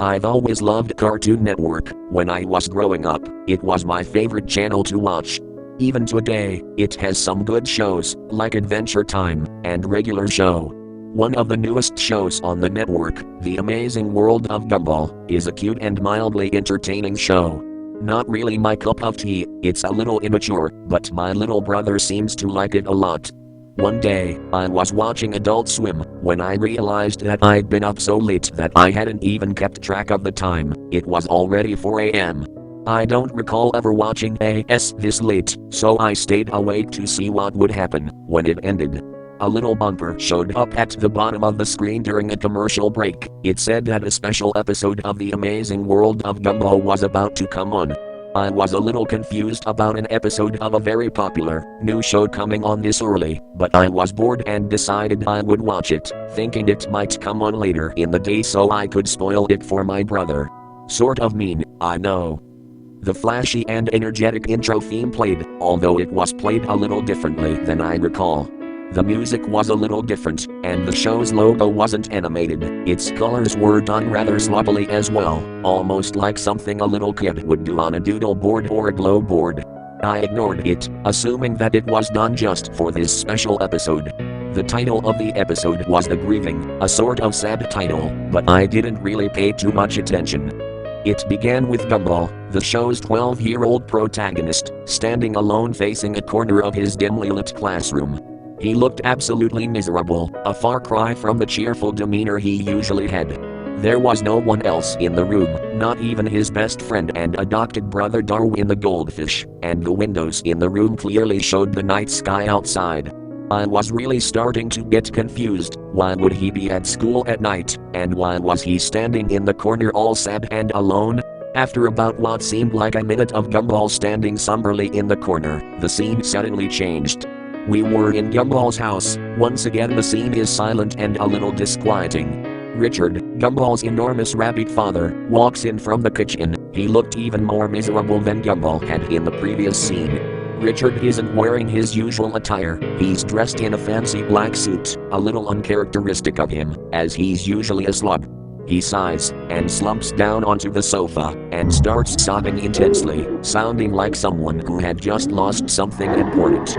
I've always loved Cartoon Network. When I was growing up, it was my favorite channel to watch. Even today, it has some good shows, like Adventure Time, and Regular Show. One of the newest shows on the network, The Amazing World of Gumball, is a cute and mildly entertaining show. Not really my cup of tea, it's a little immature, but my little brother seems to like it a lot. One day, I was watching Adult Swim, when I realized that I'd been up so late that I hadn't even kept track of the time. It was already 4 a.m. I don't recall ever watching AS this late, so I stayed awake to see what would happen when it ended. A little bumper showed up at the bottom of the screen during a commercial break. It said that a special episode of The Amazing World of Gumball was about to come on. I was a little confused about an episode of a very popular new show coming on this early, but I was bored and decided I would watch it, thinking it might come on later in the day so I could spoil it for my brother. Sort of mean, I know. The flashy and energetic intro theme played, although it was played a little differently than I recall. The music was a little different, and the show's logo wasn't animated. Its colors were done rather sloppily as well, almost like something a little kid would do on a doodle board or a glow board. I ignored it, assuming that it was done just for this special episode. The title of the episode was The Grieving, a sort of sad title, but I didn't really pay too much attention. It began with Gumball, the show's 12-year-old protagonist, standing alone facing a corner of his dimly lit classroom. He looked absolutely miserable, a far cry from the cheerful demeanor he usually had. There was no one else in the room, not even his best friend and adopted brother Darwin the goldfish, and the windows in the room clearly showed the night sky outside. I was really starting to get confused. Why would he be at school at night, and why was he standing in the corner all sad and alone? After about what seemed like a minute of Gumball standing somberly in the corner, the scene suddenly changed. We were in Gumball's house. Once again the scene is silent and a little disquieting. Richard, Gumball's enormous rabbit father, walks in from the kitchen. He looked even more miserable than Gumball had in the previous scene. Richard isn't wearing his usual attire. He's dressed in a fancy black suit, a little uncharacteristic of him, as he's usually a slob. He sighs, and slumps down onto the sofa, and starts sobbing intensely, sounding like someone who had just lost something important.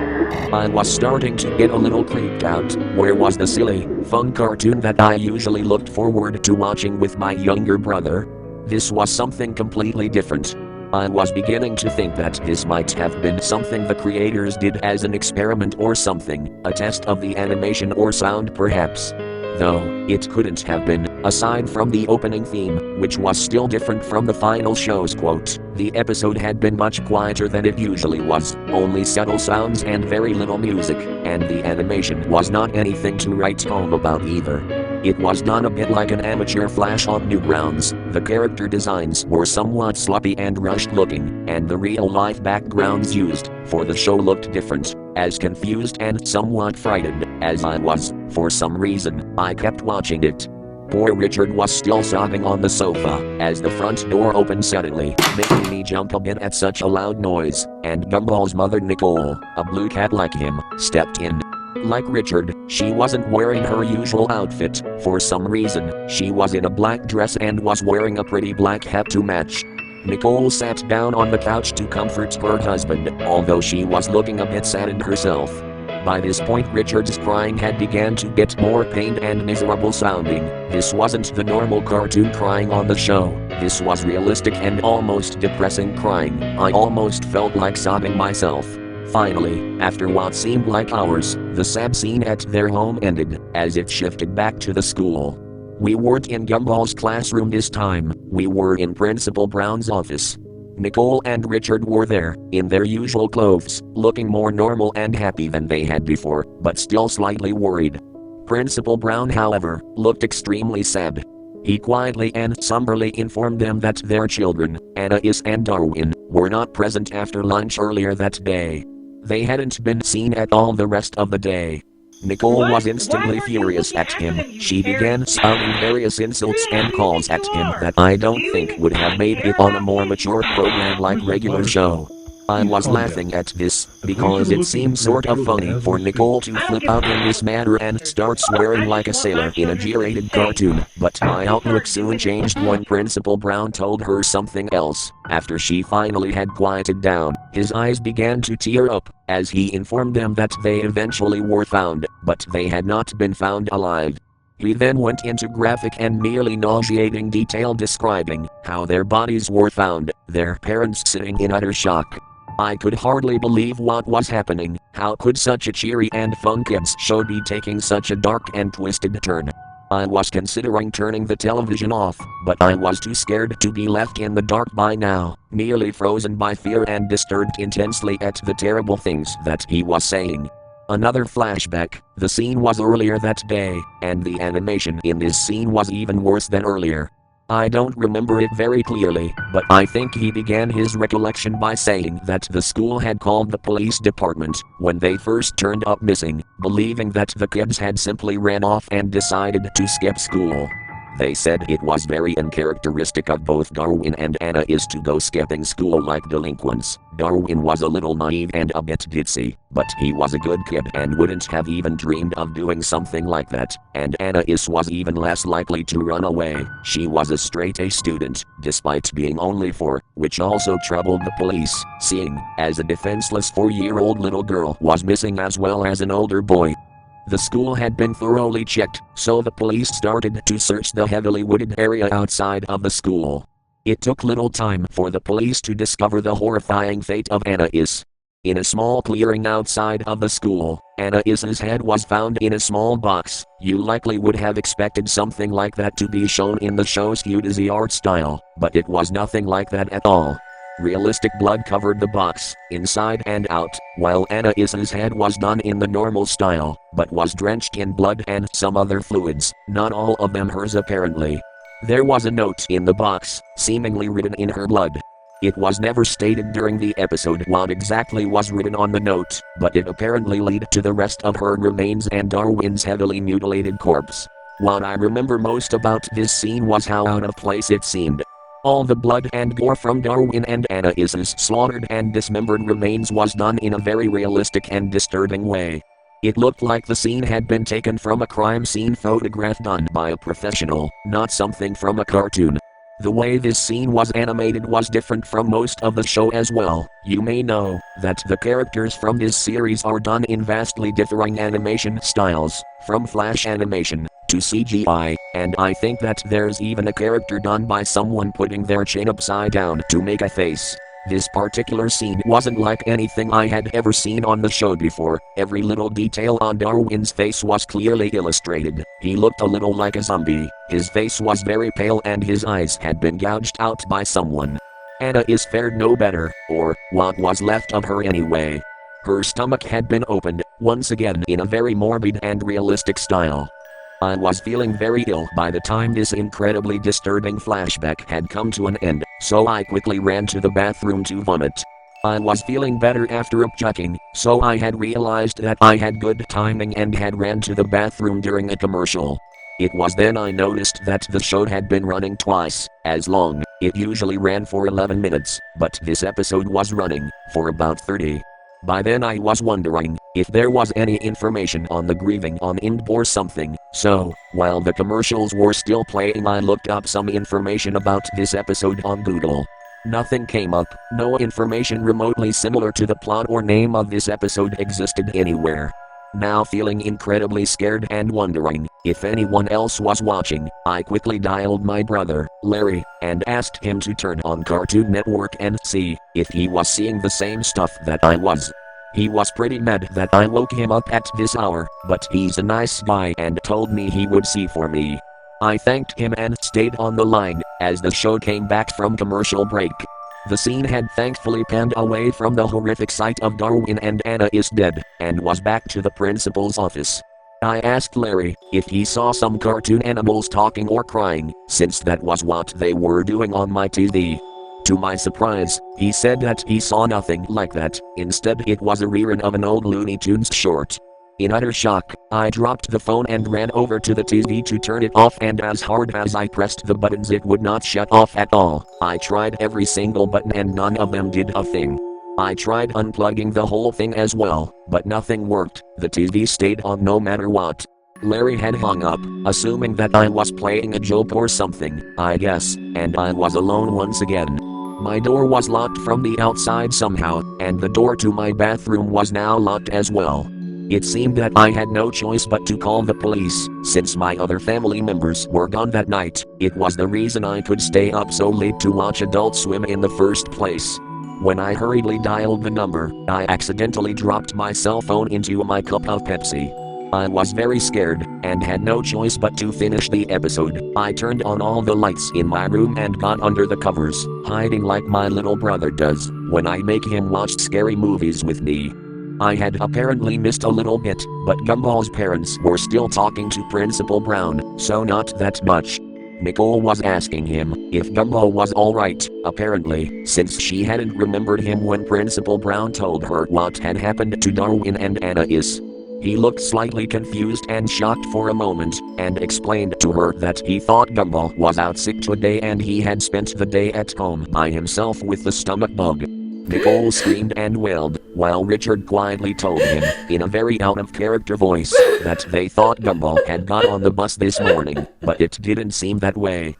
I was starting to get a little creeped out. Where was the silly, fun cartoon that I usually looked forward to watching with my younger brother? This was something completely different. I was beginning to think that this might have been something the creators did as an experiment or something, a test of the animation or sound perhaps. Though, it couldn't have been, aside from the opening theme, which was still different from the final show's quote. The episode had been much quieter than it usually was, only subtle sounds and very little music, and the animation was not anything to write home about either. It was done a bit like an amateur flash on Newgrounds. The character designs were somewhat sloppy and rushed looking, and the real-life backgrounds used for the show looked different. As confused and somewhat frightened as I was, for some reason, I kept watching it. Poor Richard was still sobbing on the sofa, as the front door opened suddenly, making me jump a bit at such a loud noise, and Gumball's mother Nicole, a blue cat like him, stepped in. Like Richard, she wasn't wearing her usual outfit. For some reason, she was in a black dress and was wearing a pretty black hat to match. Nicole sat down on the couch to comfort her husband, although she was looking a bit saddened herself. By this point Richard's crying had begun to get more pained and miserable sounding. This wasn't the normal cartoon crying on the show. This was realistic and almost depressing crying. I almost felt like sobbing myself. Finally, after what seemed like hours, the sad scene at their home ended, as it shifted back to the school. We weren't in Gumball's classroom this time, we were in Principal Brown's office. Nicole and Richard were there, in their usual clothes, looking more normal and happy than they had before, but still slightly worried. Principal Brown, however, looked extremely sad. He quietly and somberly informed them that their children, Anais and Darwin, were not present after lunch earlier that day. They hadn't been seen at all the rest of the day. Nicole was instantly furious at him. She began spouting various insults and calls at him that I don't think would have made it on a more mature program like Regular Show. I was laughing at this, because it seemed sort of funny for Nicole to flip out in this manner and start swearing like a sailor in a G-rated cartoon, but my outlook soon changed when Principal Brown told her something else. After she finally had quieted down, his eyes began to tear up, as he informed them that they eventually were found, but they had not been found alive. He then went into graphic and nearly nauseating detail describing how their bodies were found, their parents sitting in utter shock. I could hardly believe what was happening. How could such a cheery and fun kids show be taking such a dark and twisted turn? I was considering turning the television off, but I was too scared to be left in the dark by now, nearly frozen by fear and disturbed intensely at the terrible things that he was saying. Another flashback, the scene was earlier that day, and the animation in this scene was even worse than earlier. I don't remember it very clearly, but I think he began his recollection by saying that the school had called the police department when they first turned up missing, believing that the kids had simply ran off and decided to skip school. They said it was very uncharacteristic of both Darwin and Anais to go skipping school like delinquents. Darwin was a little naive and a bit ditzy, but he was a good kid and wouldn't have even dreamed of doing something like that, and Anais was even less likely to run away. She was a straight-A student, despite being only 4, which also troubled the police, seeing as a defenseless 4-year-old little girl was missing as well as an older boy. The school had been thoroughly checked, so the police started to search the heavily wooded area outside of the school. It took little time for the police to discover the horrifying fate of Anais. In a small clearing outside of the school, Anais's head was found in a small box. You likely would have expected something like that to be shown in the show's cutesy art style, but it was nothing like that at all. Realistic blood covered the box, inside and out, while Anais's head was done in the normal style, but was drenched in blood and some other fluids, not all of them hers apparently. There was a note in the box, seemingly written in her blood. It was never stated during the episode what exactly was written on the note, but it apparently led to the rest of her remains and Darwin's heavily mutilated corpse. What I remember most about this scene was how out of place it seemed. All the blood and gore from Darwin and Anais's slaughtered and dismembered remains was done in a very realistic and disturbing way. It looked like the scene had been taken from a crime scene photograph done by a professional, not something from a cartoon. The way this scene was animated was different from most of the show as well. You may know that the characters from this series are done in vastly differing animation styles, from flash animation to CGI, and I think that there's even a character done by someone putting their chin upside down to make a face. This particular scene wasn't like anything I had ever seen on the show before. Every little detail on Darwin's face was clearly illustrated. He looked a little like a zombie. His face was very pale and his eyes had been gouged out by someone. Anais fared no better, or what was left of her anyway. Her stomach had been opened, once again in a very morbid and realistic style. I was feeling very ill by the time this incredibly disturbing flashback had come to an end, so I quickly ran to the bathroom to vomit. I was feeling better after upchucking, so I had realized that I had good timing and had ran to the bathroom during a commercial. It was then I noticed that the show had been running twice as long. It usually ran for 11 minutes, but this episode was running for about 30. By then I was wondering if there was any information on the Grieving on Ind or something, so, while the commercials were still playing I looked up some information about this episode on Google. Nothing came up, no information remotely similar to the plot or name of this episode existed anywhere. Now feeling incredibly scared and wondering if anyone else was watching, I quickly dialed my brother, Larry, and asked him to turn on Cartoon Network and see if he was seeing the same stuff that I was. He was pretty mad that I woke him up at this hour, but he's a nice guy and told me he would see for me. I thanked him and stayed on the line as the show came back from commercial break. The scene had thankfully panned away from the horrific sight of Darwin and Anais dead, and was back to the principal's office. I asked Larry if he saw some cartoon animals talking or crying, since that was what they were doing on my TV. To my surprise, he said that he saw nothing like that. Instead, it was a rerun of an old Looney Tunes short. In utter shock, I dropped the phone and ran over to the TV to turn it off, and as hard as I pressed the buttons it would not shut off at all. I tried every single button and none of them did a thing. I tried unplugging the whole thing as well, but nothing worked. The TV stayed on no matter what. Larry had hung up, assuming that I was playing a joke or something, I guess, and I was alone once again. My door was locked from the outside somehow, and the door to my bathroom was now locked as well. It seemed that I had no choice but to call the police, since my other family members were gone that night. It was the reason I could stay up so late to watch Adult Swim in the first place. When I hurriedly dialed the number, I accidentally dropped my cell phone into my cup of Pepsi. I was very scared, and had no choice but to finish the episode. I turned on all the lights in my room and got under the covers, hiding like my little brother does when I make him watch scary movies with me. I had apparently missed a little bit, but Gumball's parents were still talking to Principal Brown, so not that much. Nicole was asking him if Gumball was alright, apparently, since she hadn't remembered him when Principal Brown told her what had happened to Darwin and Anais. He looked slightly confused and shocked for a moment, and explained to her that he thought Gumball was out sick today and he had spent the day at home by himself with the stomach bug. Nicole screamed and wailed, while Richard quietly told him, in a very out-of-character voice, that they thought Gumball had got on the bus this morning, but it didn't seem that way.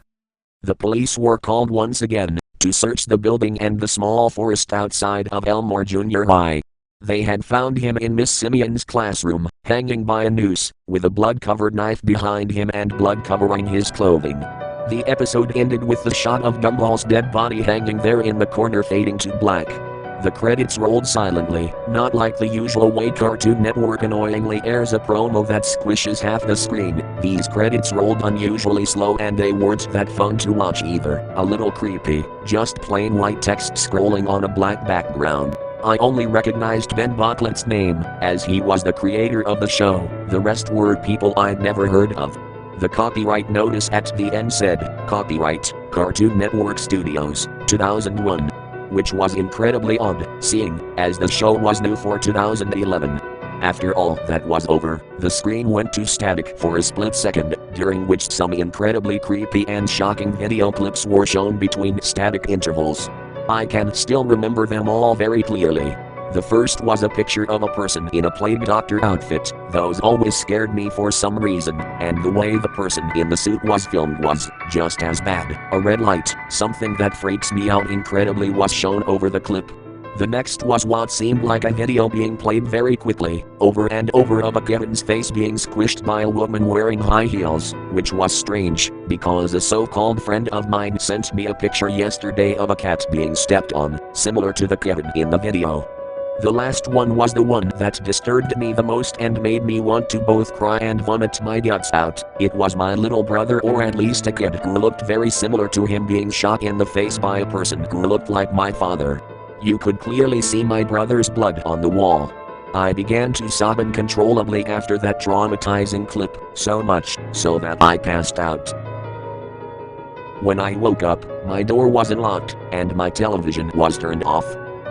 The police were called once again, to search the building and the small forest outside of Elmore Junior High. They had found him in Miss Simeon's classroom, hanging by a noose, with a blood-covered knife behind him and blood covering his clothing. The episode ended with the shot of Gumball's dead body hanging there in the corner fading to black. The credits rolled silently, not like the usual way Cartoon Network annoyingly airs a promo that squishes half the screen. These credits rolled unusually slow and they weren't that fun to watch either, a little creepy, just plain white text scrolling on a black background. I only recognized Ben Bartlett's name, as he was the creator of the show. The rest were people I'd never heard of. The copyright notice at the end said, "Copyright, Cartoon Network Studios, 2001. Which was incredibly odd, seeing as the show was new for 2011. After all that was over, the screen went to static for a split second, during which some incredibly creepy and shocking video clips were shown between static intervals. I can still remember them all very clearly. The first was a picture of a person in a plague doctor outfit. Those always scared me for some reason, and the way the person in the suit was filmed was just as bad. A red light, something that freaks me out incredibly, was shown over the clip. The next was what seemed like a video being played very quickly, over and over, of a kitten's face being squished by a woman wearing high heels, which was strange, because a so-called friend of mine sent me a picture yesterday of a cat being stepped on, similar to the kitten in the video. The last one was the one that disturbed me the most and made me want to both cry and vomit my guts out. It was my little brother, or at least a kid who looked very similar to him, being shot in the face by a person who looked like my father. You could clearly see my brother's blood on the wall. I began to sob uncontrollably after that traumatizing clip, so much so that I passed out. When I woke up, my door wasn't locked, and my television was turned off.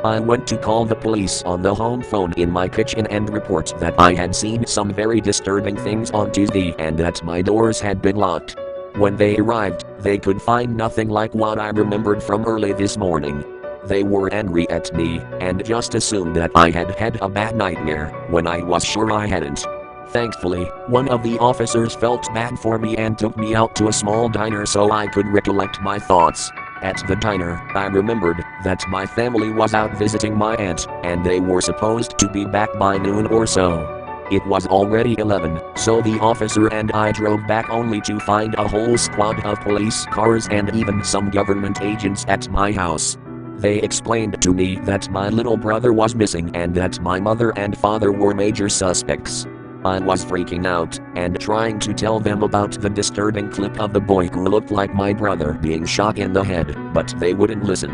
I went to call the police on the home phone in my kitchen and report that I had seen some very disturbing things on TV and that my doors had been locked. When they arrived, they could find nothing like what I remembered from early this morning. They were angry at me, and just assumed that I had had a bad nightmare, when I was sure I hadn't. Thankfully, one of the officers felt bad for me and took me out to a small diner so I could recollect my thoughts. At the diner, I remembered that my family was out visiting my aunt, and they were supposed to be back by noon or so. It was already 11, so the officer and I drove back only to find a whole squad of police cars and even some government agents at my house. They explained to me that my little brother was missing and that my mother and father were major suspects. I was freaking out, and trying to tell them about the disturbing clip of the boy who looked like my brother being shot in the head, but they wouldn't listen.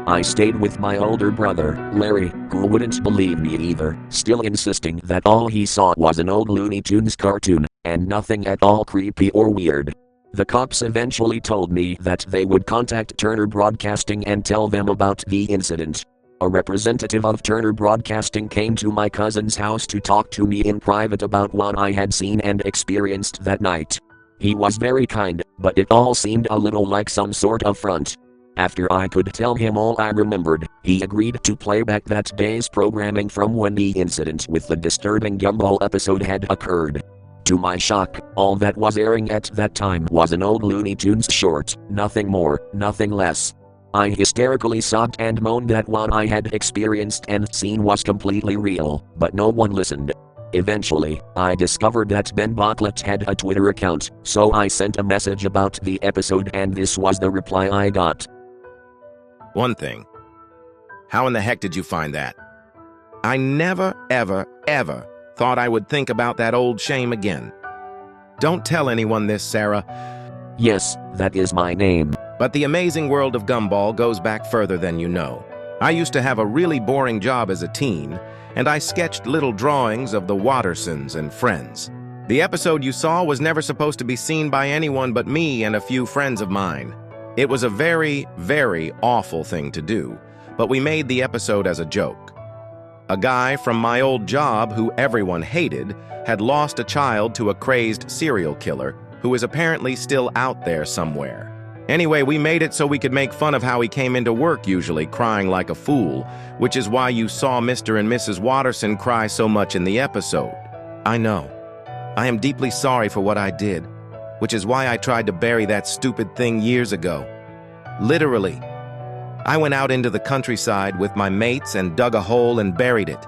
I stayed with my older brother, Larry, who wouldn't believe me either, still insisting that all he saw was an old Looney Tunes cartoon, and nothing at all creepy or weird. The cops eventually told me that they would contact Turner Broadcasting and tell them about the incident. A representative of Turner Broadcasting came to my cousin's house to talk to me in private about what I had seen and experienced that night. He was very kind, but it all seemed a little like some sort of front. After I could tell him all I remembered, he agreed to play back that day's programming from when the incident with the disturbing Gumball episode had occurred. To my shock, all that was airing at that time was an old Looney Tunes short, nothing more, nothing less. I hysterically sobbed and moaned that what I had experienced and seen was completely real, but no one listened. Eventually, I discovered that Ben Bartlett had a Twitter account, so I sent a message about the episode and this was the reply I got. One thing. How in the heck did you find that? I never, ever, ever thought I would think about that old shame again. Don't tell anyone this, Sarah. Yes, that is my name. But the amazing world of Gumball goes back further than you know. I used to have a really boring job as a teen, and I sketched little drawings of the Wattersons and friends. The episode you saw was never supposed to be seen by anyone but me and a few friends of mine. It was a very, very awful thing to do, but we made the episode as a joke. A guy from my old job who everyone hated had lost a child to a crazed serial killer who is apparently still out there somewhere. Anyway, we made it so we could make fun of how he came into work usually crying like a fool, which is why you saw Mr. and Mrs. Watterson cry so much in the episode. I know. I am deeply sorry for what I did, which is why I tried to bury that stupid thing years ago. Literally. I went out into the countryside with my mates and dug a hole and buried it.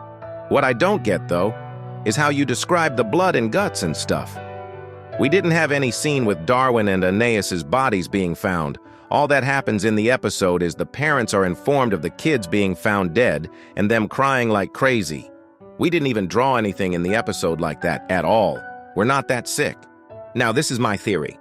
What I don't get, though, is how you describe the blood and guts and stuff. We didn't have any scene with Darwin and Aeneas's bodies being found. All that happens in the episode is the parents are informed of the kids being found dead and them crying like crazy. We didn't even draw anything in the episode like that at all. We're not that sick. Now, this is my theory.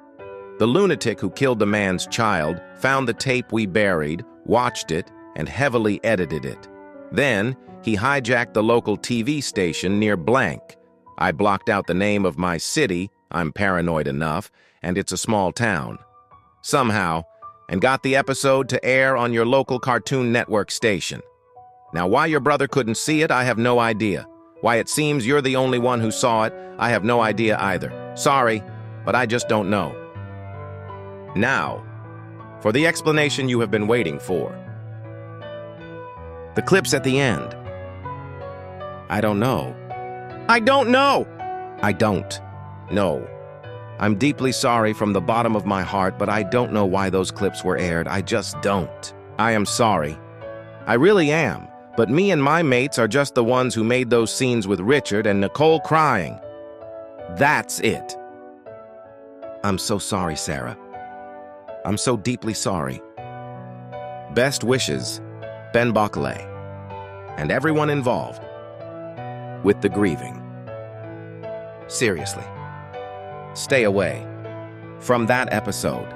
The lunatic who killed the man's child found the tape we buried, watched it, and heavily edited it. Then, he hijacked the local TV station near blank. I blocked out the name of my city, I'm paranoid enough, and it's a small town. Somehow, and got the episode to air on your local Cartoon Network station. Now, why your brother couldn't see it, I have no idea. Why it seems you're the only one who saw it, I have no idea either. Sorry, but I just don't know. Now, for the explanation you have been waiting for. The clips at the end. I don't know. I don't know! I don't know. I'm deeply sorry from the bottom of my heart, but I don't know why those clips were aired. I just don't. I am sorry. I really am. But me and my mates are just the ones who made those scenes with Richard and Nicole crying. That's it. I'm so sorry, Sarah. I'm so deeply sorry. Best wishes, Ben Bartlett, and everyone involved with the grieving. Seriously, stay away from that episode.